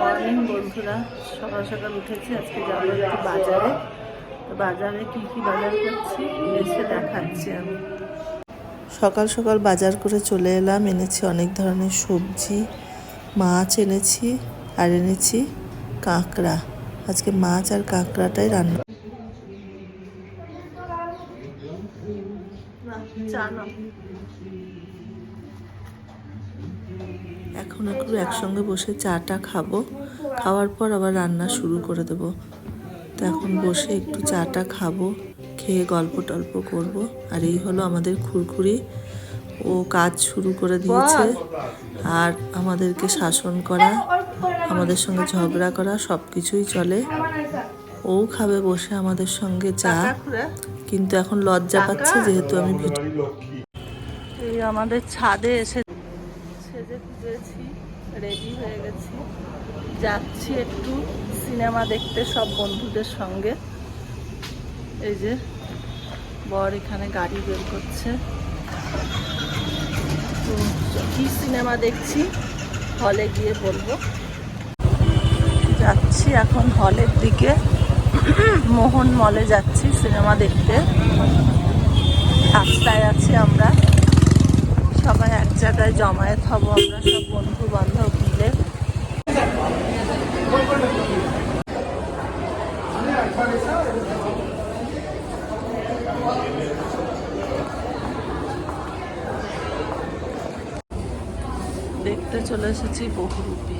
Morning বন্ধুরা, সকাল সকাল উঠেছি। আজকে যাবো একটু বাজারে। তো বাজারে কি কি বাজার করছি এসে দেখাচ্ছি আমি। সকাল সকাল বাজার করে চলে এলাম। এনেছি অনেক ধরনের সবজি, মাছ এনেছি, আর এনেছি কাঁকড়া। আজকে মাছ আর কাঁকড়াটাই রান্না। এখন একটু একসঙ্গে বসে চাটা খাবো, খাওয়ার পর আবার রান্না শুরু করে দেবো। তো এখন বসে একটু চাটা খাবো, খেয়ে গল্প টল্প করব। আর এই হলো আমাদের খুরখুরি, ও কাজ শুরু করে দিয়েছে। আর আমাদেরকে শাসন করা, আমাদের সঙ্গে ঝগড়া করা সব কিছুই চলে। ও খাবে বসে আমাদের সঙ্গে চা, কিন্তু এখন লজ্জা পাচ্ছে যেহেতু আমি এই আমাদের ছাদে এসে সেজে গুজেছি, রেডি হয়ে গেছি, যাচ্ছি একটু সিনেমা দেখতে সব বন্ধুদের সঙ্গে। এই যে বর এখানে গাড়ি বের করছে। তো কি সিনেমা দেখছি হলে গিয়ে বলবো। যাচ্ছি এখন হলের দিকে, মোহন মলে যাচ্ছি সিনেমা দেখতে। রাস্তায় আছি আমরা, সবাই এক জায়গায় জমায়েত হব আমরা সব বন্ধু বান্ধব মিলে। দেখতে চলে এসেছি বহুরূপী।